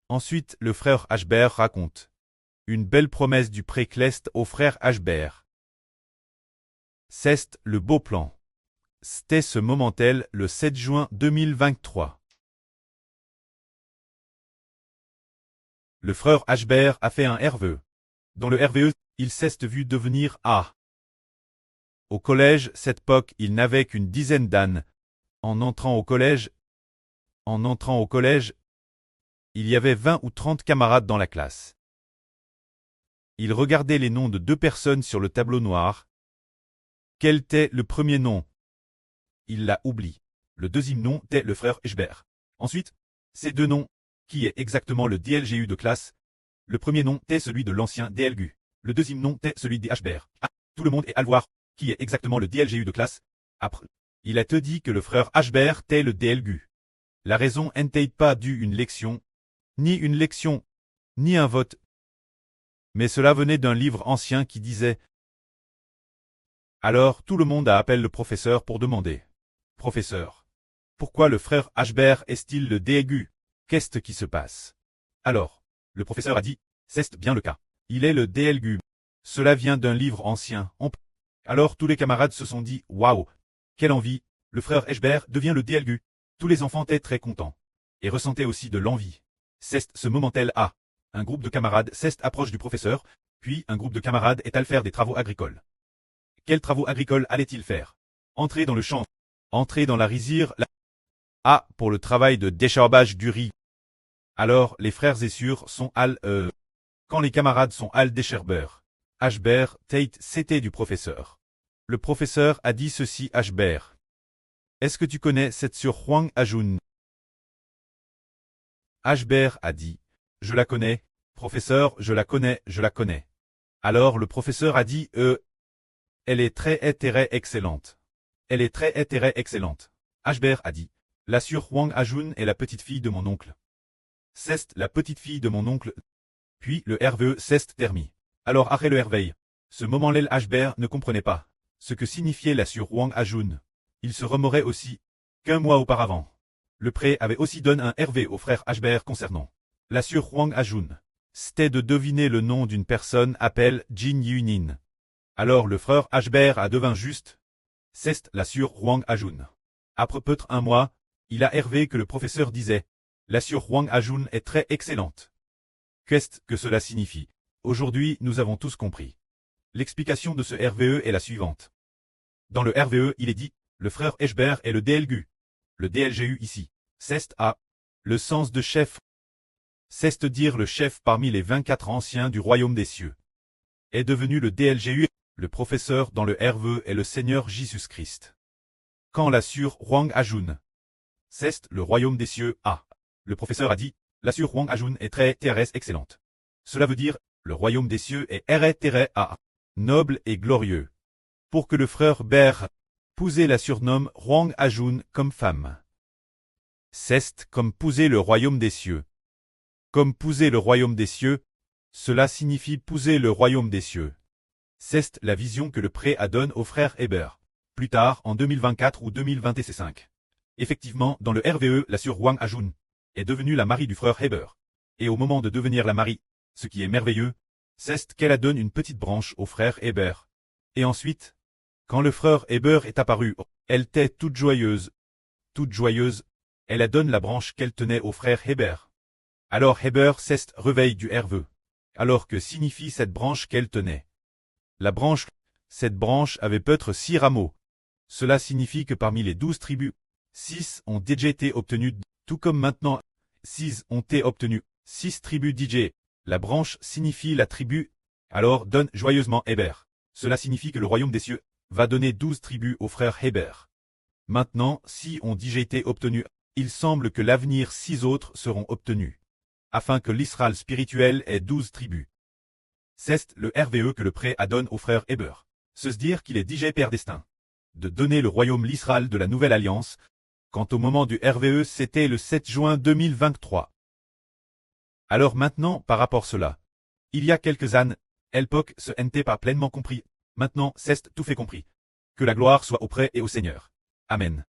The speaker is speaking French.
Ensuite, le frère Ashbert raconte une belle promesse du pré Cleste au frère Ashbert. C'est le beau plan. C'était ce moment-tel le 7 juin 2023. Le frère Ashbert a fait un RVE. Dans le RVE, il s'est vu devenir A. Au collège, cette époque, il n'avait qu'une dizaine d'années. En entrant au collège, il y avait 20 ou 30 camarades dans la classe. Il regardait les noms de 2 personnes sur le tableau noir. Quel était le premier nom? Il l'a oublié. Le deuxième nom était le frère Ashbert. Ensuite, ces 2 noms, qui est exactement le DLGU de classe? Le premier nom était celui de l'ancien DLGU. Le deuxième nom était celui des Ashbert. Ah, tout le monde est à le voir, qui est exactement le DLGU de classe? Après, il a te dit que le frère Ashbert était le DLGU. La raison n'était pas due une leçon, ni un vote. Mais cela venait d'un livre ancien qui disait. Alors tout le monde a appelé le professeur pour demander. Professeur, pourquoi le frère Ashbert est-il le DLGU? Qu'est-ce qui se passe? Alors, le professeur a dit, c'est bien le cas. Il est le DLGU. Cela vient d'un livre ancien. Alors tous les camarades se sont dit, waouh, quelle envie, le frère Ashbert devient le DLGU. Tous les enfants étaient très contents. Et ressentaient aussi de l'envie. C'est ce moment-tel A. Un groupe de camarades approche du professeur, puis un groupe de camarades est allé faire des travaux agricoles. Quels travaux agricoles allait-il faire? Entrer dans le champ. Entrer dans la rizière. A pour le travail de décharbage du riz. Alors les frères et sœurs sont quand les camarades sont décharbeurs. Ashbert, Tate, c'était du professeur. Le professeur a dit ceci Ashbert. Est-ce que tu connais cette sœur Huang Ajun? Ashbert a dit. Je la connais, professeur, je la connais. Alors le professeur a dit elle est très excellente. Elle est très excellente. Ashbert a dit. La sœur Huang Ajun est la petite fille de mon oncle. C'est la petite fille de mon oncle. Puis le RVE s'est terminé. Alors après le RVE, ce moment-là Ashbert ne comprenait pas ce que signifiait la sœur Huang Ajun. Il se remémorait aussi qu'un mois auparavant, le pré avait aussi donné un RV au frère Ashbert concernant la sœur Huang Ajun. C'était de deviner le nom d'une personne appelée Jin Yunin. Alors le frère Ashbert a devint juste. C'est la sœur Huang Ajun. Après peut-être un mois, il a RV que le professeur disait. La sœur Huang Ajun est très excellente. Qu'est-ce que cela signifie? Aujourd'hui, nous avons tous compris. L'explication de ce RVE est la suivante. Dans le RVE, il est dit, le frère Ashbert est le DLGU. Le DLGU ici. C'est A. Le sens de chef. C'est dire le chef parmi les 24 anciens du royaume des cieux. Est devenu le DLGU. Le professeur dans le RVE est le Seigneur Jésus-Christ. Quand la sœur Huang Ajun. C'est le royaume des cieux A. Le professeur a dit, la sœur Huang Ajun est très excellente. Cela veut dire, le royaume des cieux est A. Noble et glorieux. Pour que le frère Ber Pousser la surnomme Huang Ajun comme femme. C'est comme pouser le royaume des cieux. Comme pouser le royaume des cieux, cela signifie pouser le royaume des cieux. C'est la vision que le pré a donne au frère Heber. Plus tard, en 2024 ou 2025. Effectivement, dans le RVE, la sœur Huang Ajun est devenue la mari du frère Heber. Et au moment de devenir la mari, ce qui est merveilleux, c'est qu'elle a donné une petite branche au frère Heber. Et ensuite, quand le frère Heber est apparu, elle était toute joyeuse, elle a donné la branche qu'elle tenait au frère Heber. Alors Heber s'est réveille du RVE. Alors que signifie cette branche qu'elle tenait? Cette branche avait peut-être 6 rameaux. Cela signifie que parmi les 12 tribus, 6 ont déjà été obtenus, tout comme maintenant, 6 ont été obtenus, 6 tribus DJ. La branche signifie la tribu, alors donne joyeusement Heber. Cela signifie que le royaume des cieux va donner 12 tribus au frère Heber. Maintenant, si ont déjà été obtenus, il semble que l'avenir 6 autres seront obtenus. Afin que l'Israël spirituel ait 12 tribus. C'est le RVE que le pré donne au frère Heber. Se dire qu'il est déjà prédestiné de donner le royaume l'Israël de la nouvelle alliance. Quant au moment du RVE, c'était le 7 juin 2023. Alors maintenant, par rapport à cela, il y a quelques années, l'époque ce n'était pas pleinement compris. Maintenant, c'est tout fait compris. Que la gloire soit au pré et au Seigneur. Amen.